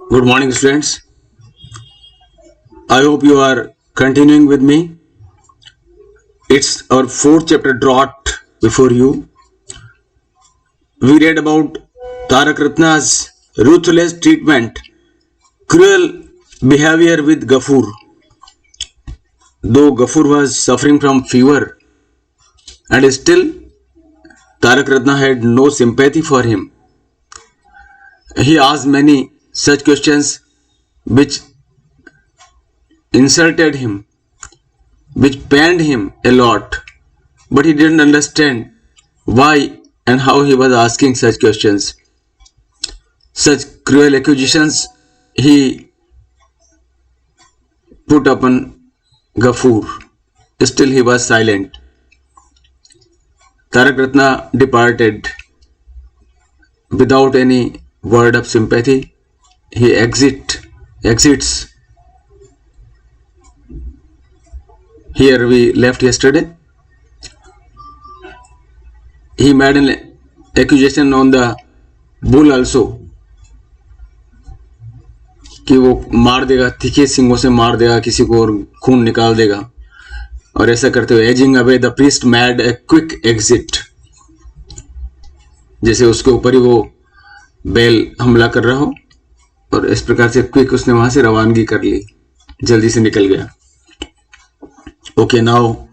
Good morning, students. I hope you are continuing with me. It's our fourth chapter, Drought, before you. We read about Tarak Ratna's ruthless treatment, cruel behavior with Gafur. Though Gafur was suffering from fever, and still Tarak Ratna had no sympathy for him. He asked many such questions which insulted him, which pained him a lot, but he didn't understand why and how he was asking such questions. Such cruel accusations he put upon Gafur. Still he was silent. Tarak Ratna departed without any word of sympathy. He exits. Here we left yesterday. He made an accusation on the bull also कि वो मार देगा, तीखे सिंगों से मार देगा किसी को और खून निकाल देगा, और ऐसा करते हुए ageing away the priest mad a quick exit, जैसे उसके ऊपर ही वो बैल हमला कर रहा हो, और इस प्रकार से क्विक उसने वहां से रवानगी कर ली, जल्दी से निकल गया. Okay, now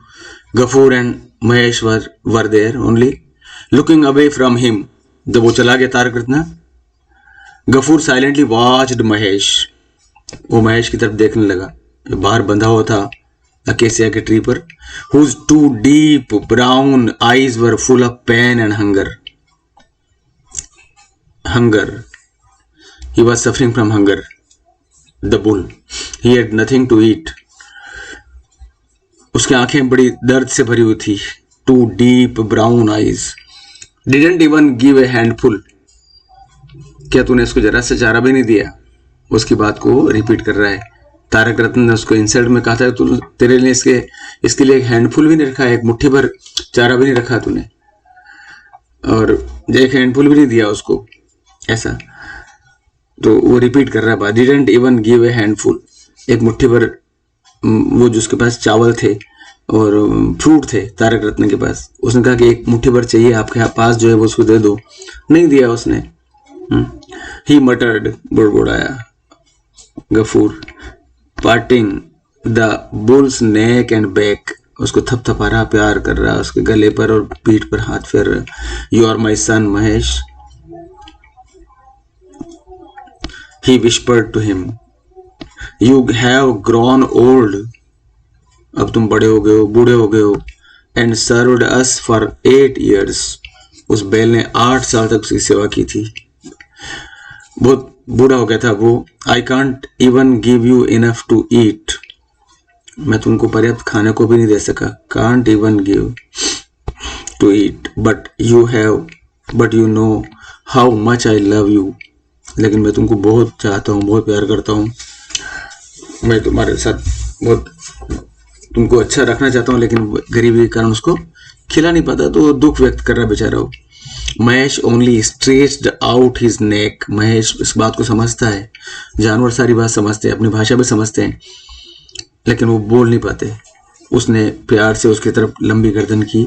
Gafur and Mahesh were there only, looking away from him. जब वो चला गया तारक रत्ना, गफूर साइलेंटली वॉच्ड महेश. वो महेश की तरफ देखने लगा, बाहर बंधा हुआ था अकेसिया के ट्री पर. Whose two deep brown eyes were full of pain and hunger. He was suffering from hunger. The bull. He had nothing to eat. उसकी आंखें बड़ी दर्द से भरी हुई थी. Two deep brown eyes. Didn't even give a handful. क्या तूने इसको जरा से चारा भी नहीं दिया? उसकी बात को रिपीट कर रहा है. तारक रत्न ने उसको इंसल्ट में कहा था, तू तेरे लिए इसके लिए एक हैंडफुल भी नहीं रखा, एक मुट्ठी भर चारा भी नहीं रखा तूने, और एक हैंडफुल भी नहीं दिया उसको, ऐसा. तो वो रिपीट कर रहा है बात. Didn't even give a handful. एक मुट्ठी भर वो जिसके पास चावल थे और फ्रूट थे तारक रत्न के पास, उसने कहा कि एक मुट्ठी भर चाहिए आपके पास जो है वो उसको दे दो. नहीं दिया उसने. ही मटर्ड, बुड़बुड़ाया Ghafoor, parting the bull's neck and back. उसको थपथपा रहा, प्यार कर रहा, उसके गले पर और पीठ पर हाथ फेर रहा. You are my son Mahesh. He whispered to him, you have grown old. अब तुम बड़े हो गए हो, बूढ़े हो गए हो. And served us for 8 years. उस बैल ने 8 साल तक उसकी सेवा की थी. बहुत बूढ़ा हो गया था वो. I can't even give you enough to eat. मैं तुमको पर्याप्त खाने को भी नहीं दे सका. Can't even give to eat. But you know how much I love you. लेकिन मैं तुमको बहुत चाहता हूँ, बहुत प्यार करता हूँ. मैं तुम्हारे साथ बहुत तुमको अच्छा रखना चाहता हूँ, लेकिन गरीबी के कारण उसको खिला नहीं पाता, तो दुख व्यक्त कर रहा बेचारा वो. Mahesh only stretched out his neck. Mahesh इस बात को समझता है. जानवर सारी बात समझते हैं, अपनी भाषा भी समझते हैं, लेकिन वो बोल नहीं पाते. उसने प्यार से उसकी तरफ लंबी गर्दन की,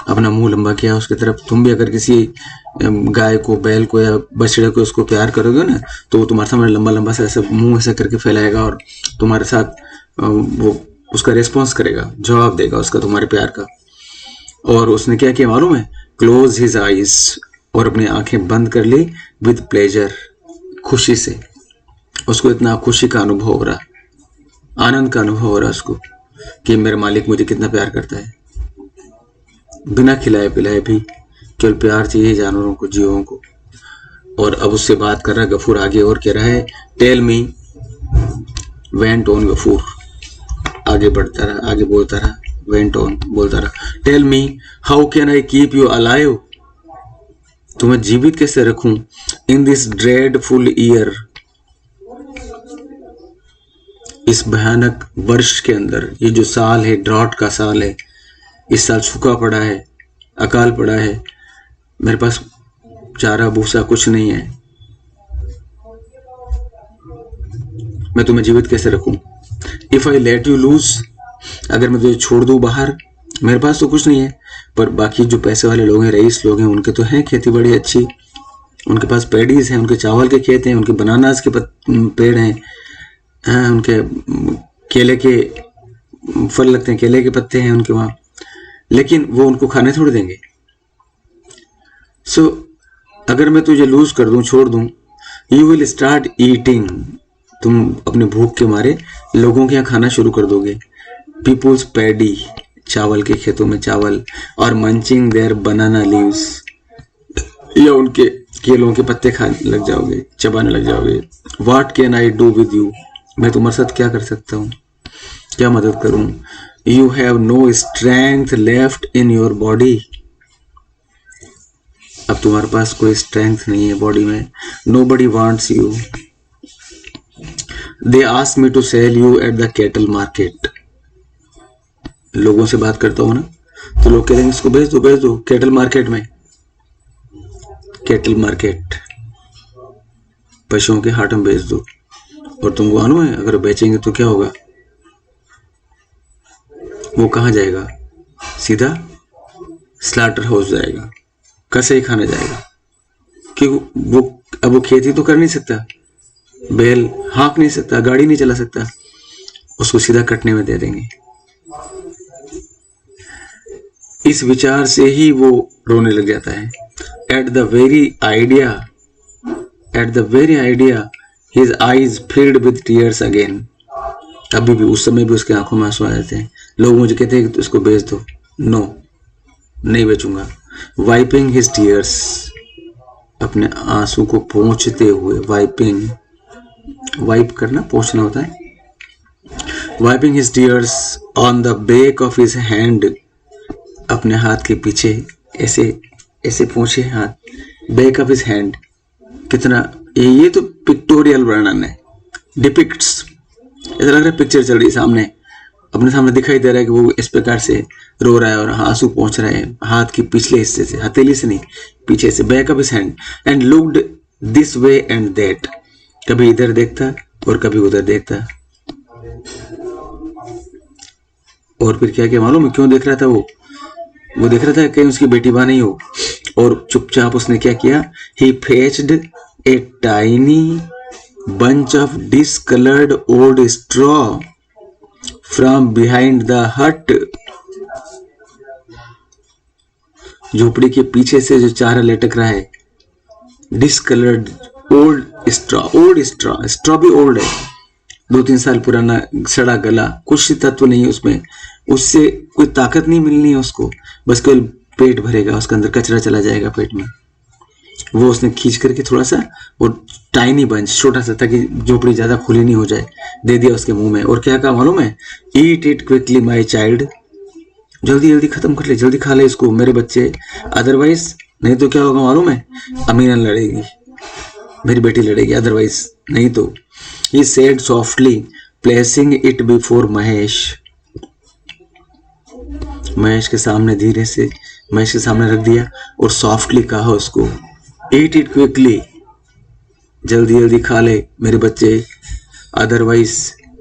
अपना मुंह लंबा किया उसकी तरफ. तुम भी अगर किसी गाय को, बैल को या बछड़े को उसको प्यार करोगे ना, तो वो तुम्हारे सामने लंबा लंबा सा ऐसे मुंह ऐसा करके फैलाएगा और तुम्हारे साथ वो उसका रिस्पॉन्स करेगा, जवाब देगा उसका, तुम्हारे प्यार का. और उसने क्या किया मालूम है? क्लोज हिज आईज, और अपनी आंखें बंद कर ली. विद प्लेजर, खुशी से. उसको इतना खुशी का अनुभव हो रहा, आनंद का अनुभव हो रहा उसको कि मेरा मालिक मुझे कितना प्यार करता है. बिना खिलाए पिलाए भी केवल प्यार चाहिए जानवरों को, जीवों को. और अब उससे बात कर रहा गफूर आगे, और कह रहा है tell me. Went on Gafur, आगे बढ़ता रहा, आगे बोलता रहा. वेंट ऑन, बोलता रहा. Tell me how can I keep you alive. तुम्हें जीवित कैसे रखूं इन दिस ड्रेडफुल ईयर. इस भयानक वर्ष के अंदर. ये जो साल है, ड्रॉट का साल है. इस साल सूखा पड़ा है, अकाल पड़ा है. मेरे पास चारा भूसा कुछ नहीं है, मैं तुम्हें जीवित कैसे रखूं? If I let you lose, अगर मैं तुझे छोड़ दूं बाहर, मेरे पास तो कुछ नहीं है, पर बाकी जो पैसे वाले लोग हैं, रईस लोग हैं, उनके तो है खेती बड़ी अच्छी, उनके पास पैडीज हैं, उनके चावल के खेत हैं, उनके बनानास के पेड़ हैं, उनके केले के फल लगते हैं, केले के पत्ते हैं उनके वहाँ, लेकिन वो उनको खाने थोड़ी देंगे। सो अगर मैं तुझे लूज कर दूं, छोड़ दूं, यू विल स्टार्ट ईटिंग, तुम अपने भूख के मारे लोगों के यहाँ खाना शुरू कर दोगे, पीपुल्स पैडी, चावल के खेतों में चावल, और मंचिंग देयर बनाना लीव्स, या उनके केलों के पत्ते खाने लग जाओगे, चबाने लग जाओगे। What can I do with you, मैं तुम्हारे साथ क्या कर सकता हूँ, क्या मदद करूं? You have no strength left in your body, अब तुम्हारे पास कोई स्ट्रेंथ नहीं है बॉडी में। Nobody wants you, they ask me to sell you at the cattle market, लोगों से बात करता हूं ना, तो लोग कहेंगे इसको भेज दो कैटल मार्केट में। कैटल मार्केट, पशुओं के हाट में भेज दो, और तुमको मालूम है अगर बेचेंगे तो क्या होगा? वो कहाँ जाएगा? सीधा स्लाटर हाउस जाएगा, कसाई खाने जाएगा, क्योंकि वो अब वो खेती तो कर नहीं सकता, बैल हाँक नहीं सकता, गाड़ी नहीं चला सकता, उसको सीधा कटने में दे देंगे। इस विचार से ही वो रोने लग जाता है। At the very idea his eyes filled with tears again, अभी भी उस समय भी उसके आंखों में आंसू आ जाते हैं। लोग मुझे कहते हैं कि इसको बेच दो, नो, नहीं बेचूंगा। वाइपिंग हिज टीयर्स, अपने आंसू को पोंछते हुए, वाइपिंग, वाइप करना, पोंछना होता है। Wiping his tears on the back of his hand, अपने हाथ के पीछे ऐसे ऐसे पोंछे हाथ, बैक ऑफ हिज हैंड। कितना ये तो पिक्टोरियल वर्णन है, डिपिक्ट्स, ऐसा लग रहा है पिक्चर चल रही है सामने, अपने सामने दिखाई दे रहा है कि वो इस प्रकार से रो रहा है और आंसू पहुंच रहा है हाथ के पिछले हिस्से से, हथेली से नहीं, पीछे से, back of his hand, and looked this way and that, कभी इधर देखता और कभी उधर देखता। और फिर क्या क्या मालूम है क्यों देख रहा था? वो देख रहा था कहीं उसकी बेटी मां नहीं हो, और चुपचाप उसने क्या किया? He fetched a tiny bunch of discolored old straw from behind the hut, झोपड़ी के पीछे से जो चारा लटक रहा है, डिसकलर्ड ओल्ड स्ट्रॉ, स्ट्रॉ भी ओल्ड है, 2-3 साल पुराना, सड़ा गला, कुछ तत्व नहीं है उसमें, उससे कोई ताकत नहीं मिलनी है उसको, बस केवल पेट भरेगा, उसके अंदर कचरा चला जाएगा पेट में। वो उसने खींच करके थोड़ा सा, और टाइनी बंच, छोटा सा, ताकि झोपड़ी ज्यादा खुली नहीं हो जाए, दे दिया उसके मुंह में। और क्या कहा मालूम है? Eat it quickly my child, जल्दी जल्दी खत्म कर ले, जल्दी खा ले इसको मेरे बच्चे, अदरवाइज, नहीं तो क्या होगा मालूम है? अमीना लड़ेगी, मेरी बेटी लड़ेगी, अदरवाइज नहीं तो। He said softly placing it before Mahesh, Mahesh के सामने, धीरे से महेश के सामने रख दिया और सॉफ्टली कहा उसको, ईट इट क्विकली, जल्दी जल्दी खा ले मेरे बच्चे, अदरवाइज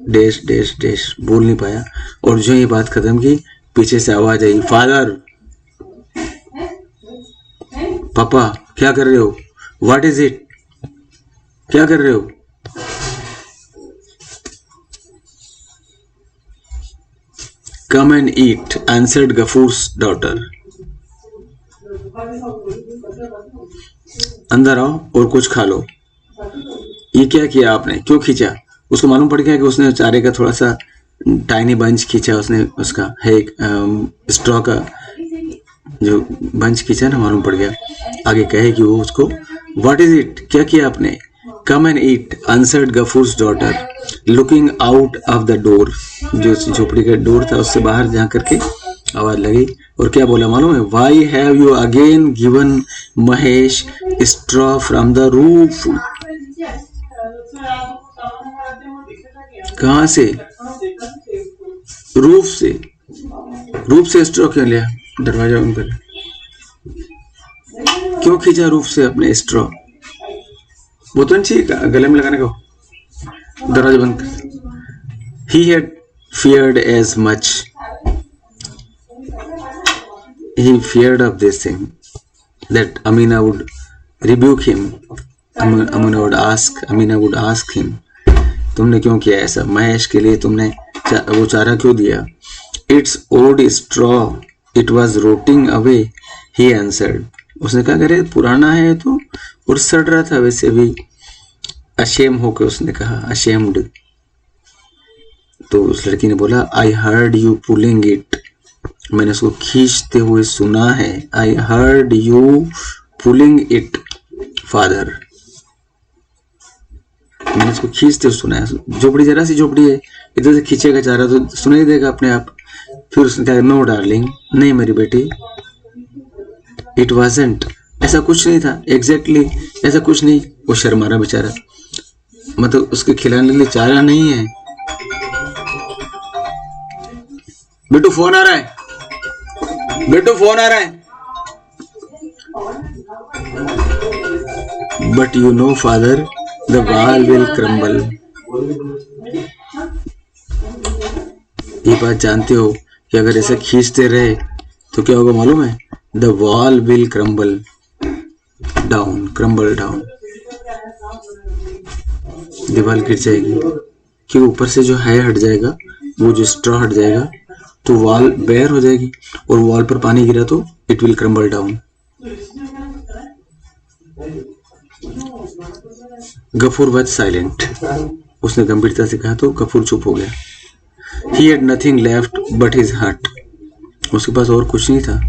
डैश डैश डैश, बोल नहीं पाया। और जो ये बात खत्म की, पीछे से आवाज आई, फादर, पापा क्या कर रहे हो? व्हाट इज इट, क्या कर रहे हो? Come and eat, answered Ghafoor's daughter, अंदर आओ और कुछ खा लो। ये क्या किया आपने, क्यों खींचा? उसको मालूम पड़ गया कि उसने चारे का थोड़ा सा टाइनी बंच खींचा, उसने उसका है एक स्ट्रॉ का जो बंच खींचा ना, मालूम पड़ गया। आगे कहे कि वो उसको, व्हाट इज इट, क्या किया आपने? Come and eat, answered Ghafoor's daughter, looking out of the door, जो झोपड़ी का डोर था उससे बाहर जा करके आवाज लगी। और क्या बोला मालूम है? Why have you again given Mahesh straw from the roof, कहां से? रूफ से, रूफ से स्ट्रॉ क्यों लिया? दरवाजा बंद कर। क्यों खींचा रूफ से अपने स्ट्रॉ? वो तो नहीं चाहिए गले में लगाने को, दरवाजा बंद कर। He had feared as much. He feared of this thing that Amina would rebuke him. Amina would ask him, तुमने क्यों किया ऐसा? महेश के लिए तुमने वो चारा क्यों दिया? It's old straw. It was rotting away. He answered. उसने कहा अरे पुराना है तो, और सड़ रहा था वैसे भी। अशेम होकर उसने कहा, ashamed। तो उस लड़की ने बोला I heard you pulling it. मैंने उसको खींचते हुए सुना है। I heard you pulling it, father. मैंने उसको खींचते हुए सुना है। झोपड़ी जरा सी झोपड़ी है, इधर से खींचेगा चारा तो सुनाई देगा अपने आप। फिर उसने कहा नो डार्लिंग, नहीं मेरी बेटी। इट वाजंट, ऐसा कुछ नहीं था। एग्जैक्टली ऐसा कुछ नहीं। वो शर्मा रहा बेचारा, मतलब उसके खिलाने के लिए चारा नहीं है। बेटू फोन आ रहा है, बेटू फोन आ रहा है। But you no father, the wall will crumble. ये बात जानते हो कि अगर ऐसे खींचते रहे तो क्या होगा मालूम है? The wall will crumble down, crumble down. दीवार गिर जाएगी, कि ऊपर से जो है हट जाएगा, वो जो स्ट्रॉ हट जाएगा, तो वॉल बेयर हो जाएगी, और वॉल पर पानी गिरा तो it will crumble down. Gafur was silent. उसने गंभीरता से कहा तो गफूर चुप हो गया। He had nothing left but his heart. उसके पास और कुछ नहीं था,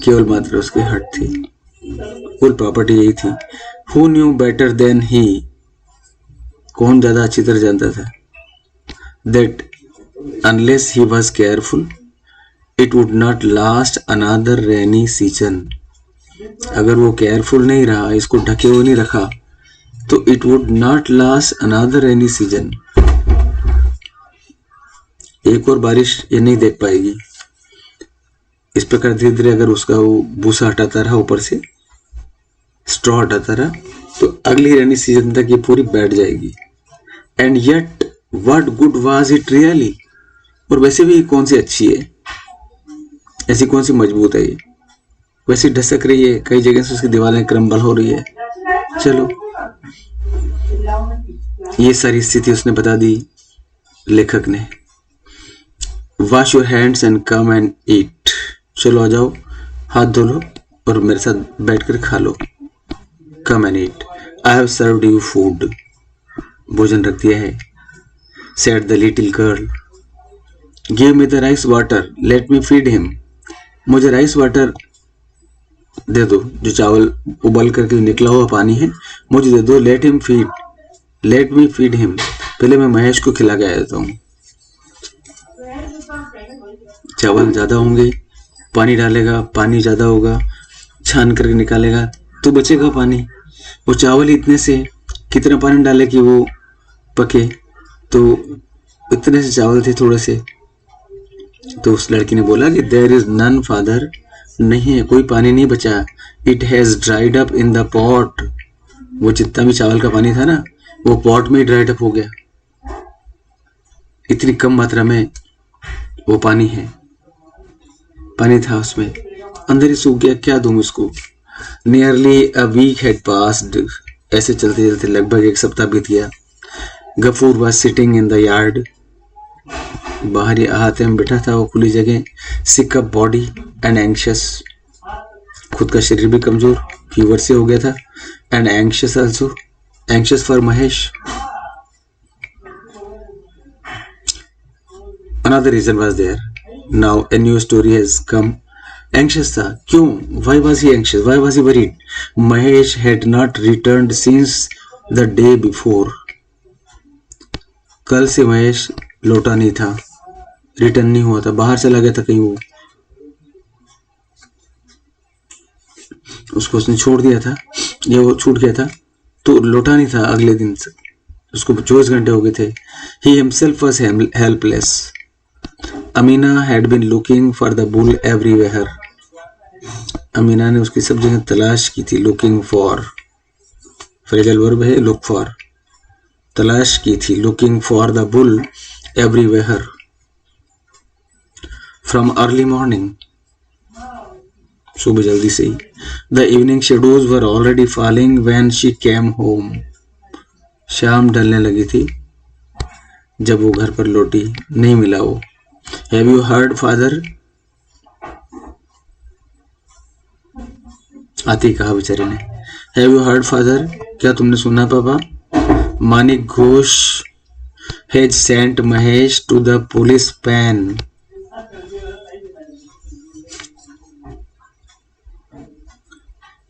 केवल मात्र उसकी हट थी। कुल प्रॉपर्टी यही थी। Who knew better than he? कौन ज्यादा अच्छी तरह जानता था? That unless he was careful, it would not last another rainy season. अगर वो केयरफुल नहीं रहा, इसको ढके हुए नहीं रखा, तो it would not last another rainy season. एक और बारिश ये नहीं देख पाएगी। इस प्रकार धीरे धीरे अगर उसका वो भूसा हटाता रहा, ऊपर से स्ट्रॉ हटाता रहा, तो अगली रेनी सीजन तक ये पूरी बैठ जाएगी। And yet what good was it really? और वैसे भी कौन सी अच्छी है, ऐसी कौन सी मजबूत है ये? वैसे ढसक रही है, कई जगह से उसकी दीवारें क्रम्बल हो रही है। चलो, ये सारी स्थिति उसने बता दी लेखक ने। Wash your hands and come and ईट। चलो आ जाओ, हाथ धो लो और मेरे साथ बैठकर खा लो। Come and eat, I have served you food. भोजन रख दिया है। Said the little girl. Give me the rice water, let me feed him. मुझे राइस वाटर दे दो, जो चावल उबल करके निकला हुआ पानी है, मुझे दे दो। Let him feed, late me feed him. पहले मैं महेश को खिला के आ जाता हूँ। चावल ज्यादा होंगे, पानी डालेगा, पानी ज्यादा होगा, छान करके निकालेगा तो बचेगा पानी। वो चावल इतने से कितना पानी डाले कि वो पके, तो इतने से चावल थे थोड़े से। तो उस लड़की ने बोला कि देयर इज नन फादर, नहीं है, कोई पानी नहीं बचा। It has dried up in the pot. वो जितना भी चावल का पानी था ना, वो पॉट में ड्राइड अप हो गया। इतनी कम मात्रा में वो पानी है, पानी था उसमें, अंदर ही सूख गया। क्या दूं उसको? Nearly a week had passed. ऐसे चलते चलते लगभग एक सप्ताह बीत गया। Gafur was sitting in the yard. बाहर ही अहाते में बैठा था वो खुली जगह। Sick of body and anxious. खुद का शरीर भी कमजोर, फीवर से हो गया था। And anxious also, anxious for Mahesh. Another reason was there. Now a new story has come. Anxious था, क्यों? Why was he anxious? Why was he worried? Mahesh had not returned since the day before. कल से महेश लौटा नहीं था, return नहीं हुआ था, बाहर चला गया था कहीं। वो उसको उसने छोड़ दिया था, ये वो छूट गया था, तो लौटा नहीं था अगले दिन से। उसको 24 घंटे हो गए थे। He himself was helpless. Amina had been looking for the bull everywhere. Amina ने उसकी सब जगह तलाश की थी। लुकिंग फॉर फ्रेजल वर्ब है, लुक फॉर, तलाश की थी। Looking for the bull everywhere from early morning, सुबह जल्दी से ही। The evening shadows were already falling when she came home, शाम ढलने लगी थी जब वो घर पर लौटी, नहीं मिला वो। हैव यू हर्ड फादर, आती कहा बेचारे ने। हैव यू हर्ड फादर, क्या तुमने सुना पापा? Manik Ghosh has sent Mahesh to the police pen,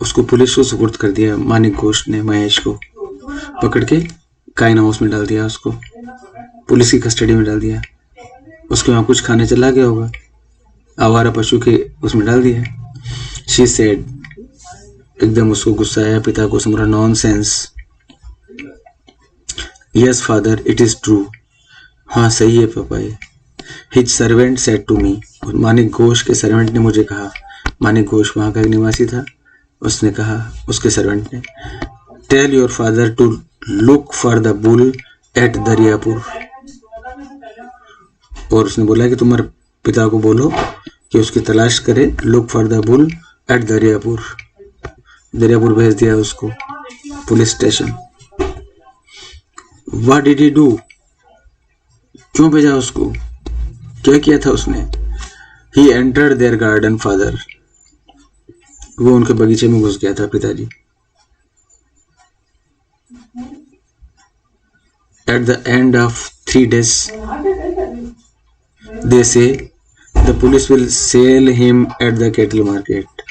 उसको पुलिस को सुपुर्द कर दिया। मानिक घोष ने महेश को पकड़ के काइन हाउस में डाल दिया, उसको पुलिस की कस्टडी में डाल दिया। उसके वहां कुछ खाने चला गया होगा, आवारा पशु के उसमें डाल दिया। शी सेड, एकदम उसको गुस्सा आया, पिता को समझा। Nonsense, yes father it is true, हाँ सही है पापा ये। His servant said to me, Manik Ghosh के सर्वेंट ने मुझे कहा। मानिक घोष वहां का एक निवासी था, उसने कहा उसके सर्वेंट ने, tell your father to look for the bull at Dariyapur, और उसने बोला कि तुम्हारे पिता को बोलो कि उसकी तलाश करे। Look for the bull at Dariyapur, Dariyapur भेज दिया उसको, police station. What did he do, क्यों भेजा उसको, क्या किया था उसने? He entered their garden father, वो उनके बगीचे में घुस गया था पिताजी। At the end of 3 days they say the police will sell him at the cattle market.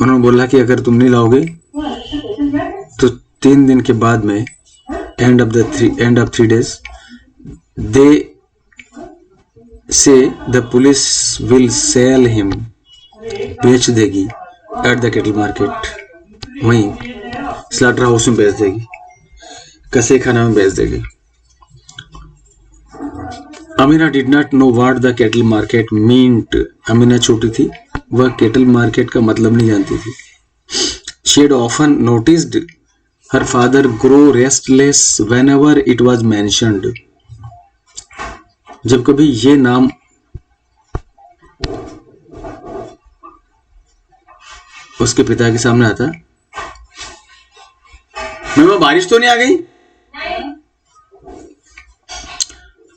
उन्होंने बोला कि अगर तुम नहीं लाओगे तो 3 दिन के बाद में and of 3 days they say the police will sell him, बेच देगी एट द कैटल मार्केट, वहीं स्लाटर हाउस में बेच देगी, कसे खाना में बेच देगी। Amina did not know what the cattle market meant, Amina छोटी थी, वह कैटल मार्केट का मतलब नहीं जानती थी। She had often noticed her father grow restless whenever it was mentioned, जब कभी ये नाम उसके पिता के सामने आता। मैं बारिश तो नहीं आ गई?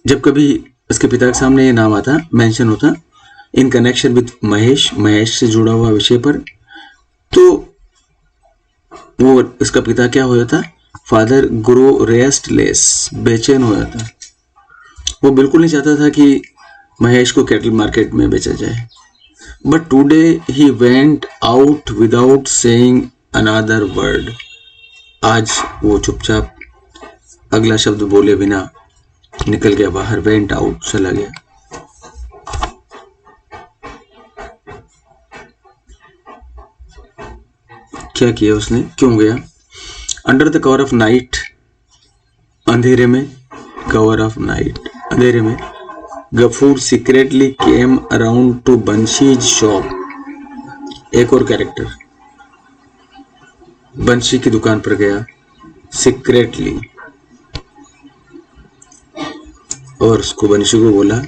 जब कभी उसके पिता के सामने ये नाम आता, मेंशन होता in connection with Mahesh, Mahesh से जुड़ा हुआ विषय पर, तो वो इसका पिता क्या हो जाता? फादर ग्रो रेस्टलेस, बेचैन हो जाता। वो बिल्कुल नहीं चाहता था कि महेश को कैटल मार्केट में बेचा जाए। But today he went out without saying another word, आज वो चुपचाप अगला शब्द बोले बिना निकल गया बाहर। वेंट आउट, चला गया। क्या किया उसने, क्यों गया? Under the cover of night, अंधेरे में, कवर ऑफ नाइट, अंधेरे में, Ghafoor secretly came around to Banshi's shop. एक और कैरेक्टर, बंशी की दुकान पर गया सीक्रेटली, और उसको बंशी को बोला,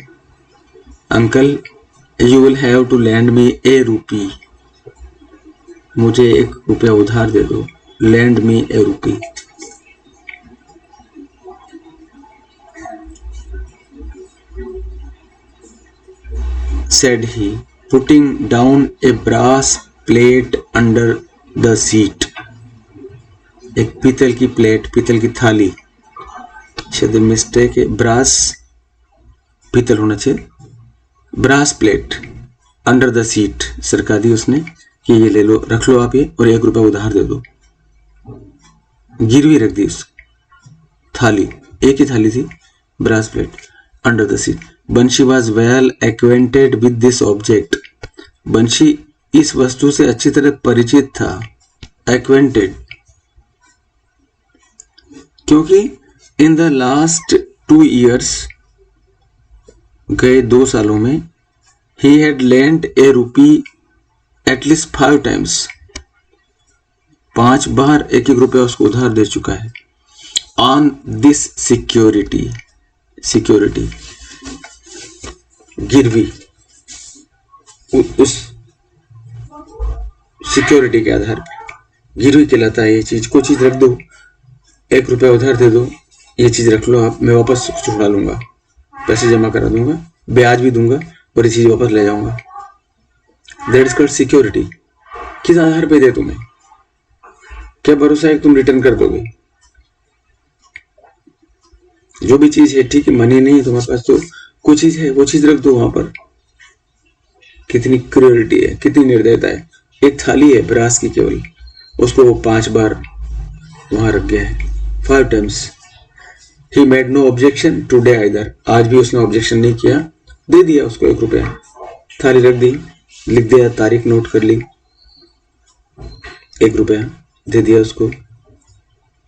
uncle you will have to lend me a rupee, मुझे 1 रुपया उधार दे दो। लैंड मी ए रूपी। said he, putting down a brass plate under the seat, एक पीतल की प्लेट, पीतल की थाली, शायद मिस्टेक है, ब्रास पीतल होना चाहिए, brass plate under the seat सरका दी उसने कि ये ले लो, रख लो आप ये, और 1 रुपया उधार दे दो। गिरवी रख दी उस थाली, एक ही थाली थी, brass plate under the seat. Banshi was well acquainted with this object, Banshi इस वस्तु से अच्छी तरह परिचित था। एक्वेंटेड क्योंकि इन द लास्ट 2 years गए 2 सालों में he had lent a rupee at least 5 times, 5 बार 1-1 रुपया उसको उधार दे चुका है। on this security, security गिरवी, उस सिक्योरिटी के आधार पे गिरवी कहलाता है ये चीज। कोई चीज रख दो, 1 रुपया उधार दे दो, ये चीज रख लो आप, मैं वापस छुड़ा लूंगा, पैसे जमा करा दूंगा, ब्याज भी दूंगा और ये चीज वापस ले जाऊंगा। That is called security. किस आधार पे दे तुम्हें, क्या भरोसा है कि तुम रिटर्न कर दोगे? जो भी चीज है, ठीक है, मनी नहीं है तुम्हारे पास तो कोई चीज है, वो चीज रख दो वहां पर। कितनी क्रूरलिटी है, कितनी निर्दयता है। एक थाली है ब्रास की केवल, उसको वो 5 बार वहां रख गया है, 5 times। He made no objection today either, आज भी उसने ऑब्जेक्शन नहीं किया, दे दिया उसको 1 रुपया, थाली रख दी, लिख दिया, तारीख नोट कर ली, 1 रुपया दे दिया उसको,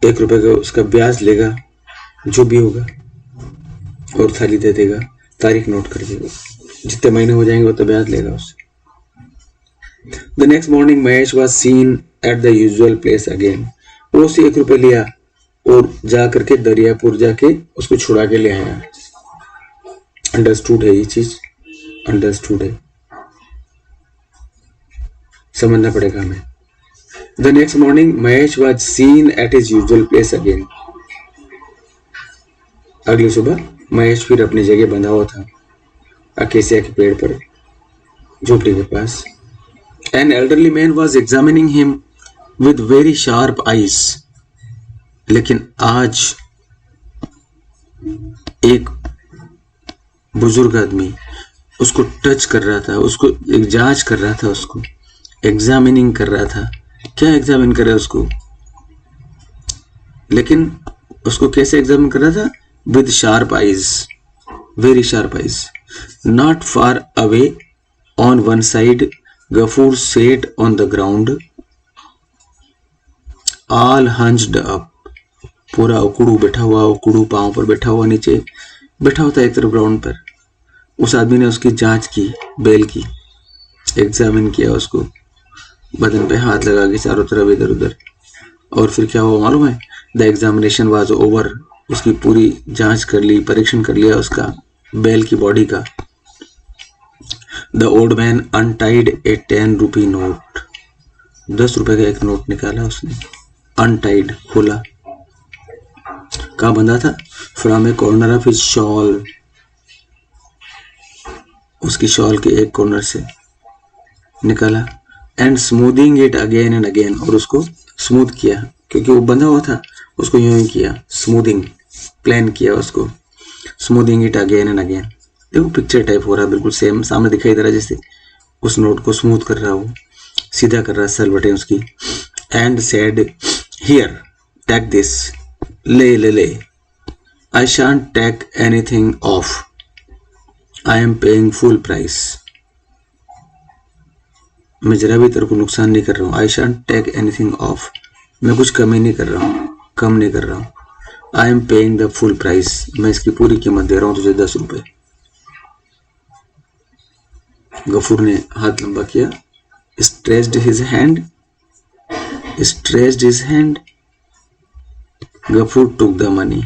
1 रुपये का उसका ब्याज लेगा जो भी होगा और थाली दे देगा, तारीख नोट कर देगा, जितने महीने हो जाएंगे उतना ब्याज लेगा उससे। The next morning Mahesh was seen at the usual place again। वो उसे 1 रुपये लिया और जा करके दरियापुर जाके उसको छुड़ा के ले आया। अंडरस्टूड है ये चीज, अंडरस्टूड है, समझना पड़ेगा हमें। The next morning Mahesh was seen at his usual place again। अगली सुबह महेश फिर अपनी जगह बंधा हुआ था अकेसिया के पेड़ पर, झोपड़ी के पास। An elderly man was examining him with very sharp eyes। लेकिन आज एक बुजुर्ग आदमी उसको टच कर रहा था, उसको एक जांच कर रहा था, उसको एग्जामिनिंग कर रहा था। क्या एग्जामिन कर रहा है उसको? लेकिन उसको कैसे एग्जामिन कर रहा था? With sharp eyes, very sharp eyes. Not far away on one side Gafur sat on the ground, all hunched up। पूरा उकड़ू बैठा हुआ, उकड़ू पांव पर बैठा हुआ, नीचे बैठा होता है एक तरफ ग्राउंड पर। उस आदमी ने उसकी जांच की, बेल की, एग्जामिन किया उसको, बदन पे हाथ लगा के चारों तरफ इधर उधर। और फिर क्या हुआ मालूम है? The examination was over. उसकी पूरी जांच कर ली, परीक्षण कर लिया उसका बेल की बॉडी का। The old man untied a 10 rupee note। 10 रुपए का एक नोट निकाला उसने, untied, खोला। कहाँ बंधा था? From a corner of his shawl। उसकी शॉल के एक कॉर्नर से निकाला। And smoothing it again and again। और उसको स्मूथ किया, क्योंकि वो बंधा हुआ था, उसको यूं ही किया, स्मूथिंग, प्लान किया उसको। Smoothing it again and again। देखो पिक्चर टाइप हो रहा है, बिल्कुल सेम सामने दिखाई दे रहा है, जैसे उस नोट को स्मूथ कर रहा हो, सीधा कर रहा है सलवटें उसकी। And said here take this, ले ले ले, I shan't take anything off, I am paying full price. मैं जरा भी तेरे को नुकसान नहीं कर रहा हूँ। आई शांट टेक एनीथिंग ऑफ, मैं कुछ कमी नहीं कर रहा हूँ, कम नहीं कर रहा हूँ। आई am paying the full price, मैं इसकी पूरी कीमत दे रहा हूँ तुझे, 10 रुपए। गफूर ने हाथ लंबा किया, stretched his hand, stretched his hand. Gafur took the money,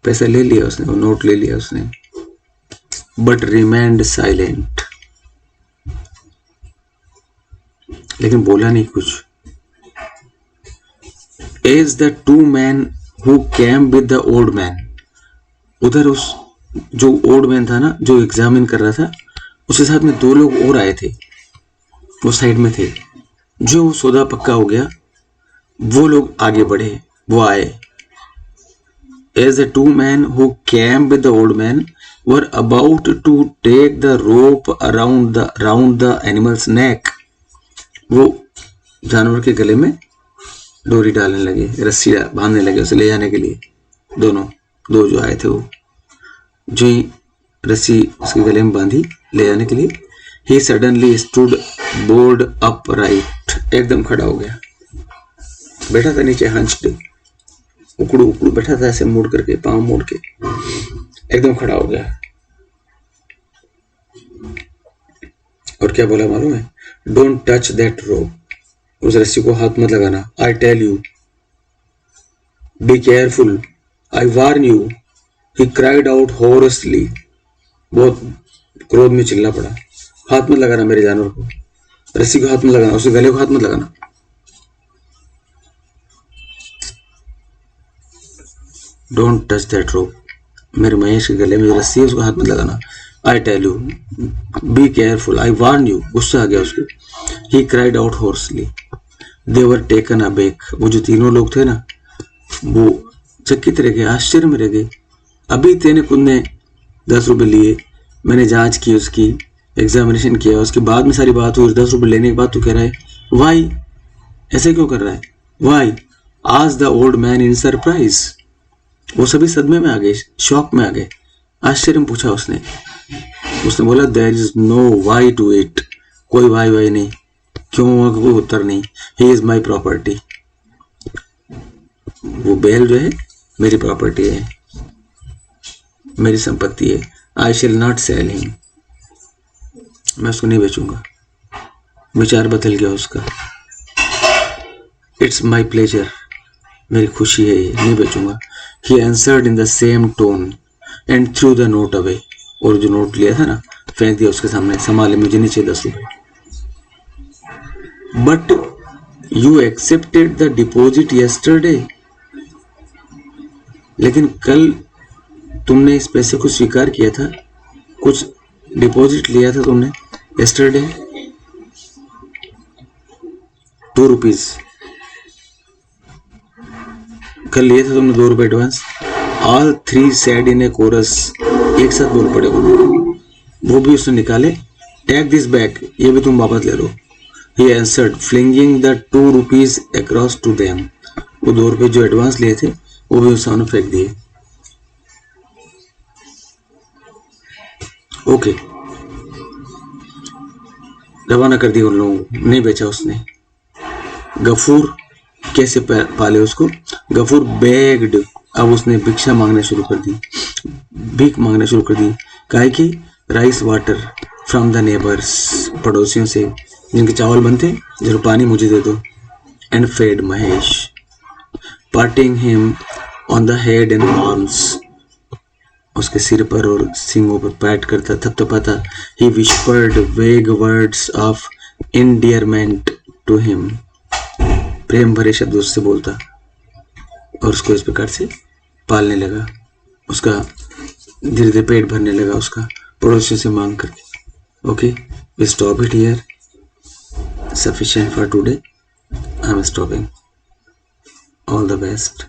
पैसा ले लिया उसने, वो नोट ले लिया उसने। बट रिमेंड साइलेंट, लेकिन बोला नहीं कुछ। As the 2 men who came with the old man। उधर उस जो ओल्ड मैन था ना, जो एग्जामिन कर रहा था, उसके साथ में 2 लोग और आए थे, वो साइड में थे। जो सौदा पक्का हो गया, वो लोग आगे बढ़े, वो आए। As the 2 men who came with the old man were about to take the rope around the animal's neck। वो जानवर के गले में डोरी डालने लगे, रस्सी बांधने लगे उसे ले जाने के लिए। दो जो आए थे, वो जो ही रस्सी उसके गले में बांधी ले जाने के लिए। He suddenly stood bolt upright, एकदम खड़ा हो गया, बैठा था नीचे हंच्ड, उकड़ू उकड़ू बैठा था ऐसे मुड़ करके, पांव मोड़ के, एकदम खड़ा हो गया और क्या बोला मालूम है? डोंट टच दैट रोप, उस रस्सी को हाथ मत लगाना। I tell you, be careful, I warn you. He cried out hoarsely, बहुत क्रोध में चिल्ला पड़ा। हाथ मत लगाना मेरे जानवर को, रस्सी को हाथ मत लगाना, उसके गले को हाथ मत लगाना। डोंट टच दैट रोप, मेरे महेश के गले में जो रस्सी है उसको हाथ मत लगाना। I tell you, be careful, I warn you. गुस्सा आ गया उसको। He cried out hoarsely, they were taken aback, वो जो तीनों लोग थे ना, वो चकित रह गए, आश्चर्य में रह गए। अभी तेने खुद ने 10 रुपए लिए, मैंने जांच की, उसकी एग्जामिनेशन किया, उसके बाद में सारी बात हुई, 10 रुपए लेने के बाद तू कह रहा है वाई, ऐसे क्यों कर रहा है? वाई आज the old man in surprise, वो सभी सदमे में आ गए, शॉक में आ गए, आश्चर्य में पूछा उसने बोला there is no why to it, कोई वाई नहीं, क्यों, कोई उत्तर नहीं। ही इज माई प्रॉपर्टी, वो बैल जो है मेरी प्रॉपर्टी है, मेरी संपत्ति है। I shall not cell him, मैं उसको नहीं बेचूंगा। विचार बदल गया उसका। इट्स माई प्लेजर, मेरी खुशी है, ये नहीं बेचूंगा। He answered in the same tone and threw the note away, और जो नोट लिया था ना फेंक दिया उसके सामने, संभाले, मुझे नहीं चाहिए 10 रुपए। But you accepted the deposit yesterday, लेकिन कल तुमने इस पैसे को स्वीकार किया था, कुछ डिपॉजिट लिया था तुमने यस्टरडे, 2 रुपीज कल लिए थे तुमने, 2 रुपए advance. All 3 said in a chorus, एक साथ बोल पड़े वो भी उसने निकाले। टेक दिस बैक, ये भी तुम वापस ले लो। He answered flinging the 2 rupees across to them, वो 2 रुपए जो एडवांस लिए थे वो भी उस सामने फेंक दिए। ओके, रवाना कर दिया उन लोगों को, नहीं बेचा उसने। गफूर कैसे पाले उसको? गफूर बेग्ड, अब उसने भिक्षा मांगना शुरू कर दी, भीख मांगना शुरू कर दी। काहे की? Rice water from the neighbours, पड़ोसियों से जिनके चावल बनते, जरा पानी मुझे दे दो। And fed Mahesh, patting him on the head and arms, उसके सिर पर और सींगों पर पैट करता, थपथपाता। He whispered vague words of endearment to him, प्रेम भरे शब्द उससे बोलता और उसको इस प्रकार से पालने लगा। उसका धीरे धीरे पेट भरने लगा उसका, पड़ोसियों से मांग करके। Okay, we stop it here, sufficient for today. I am stopping. All the best.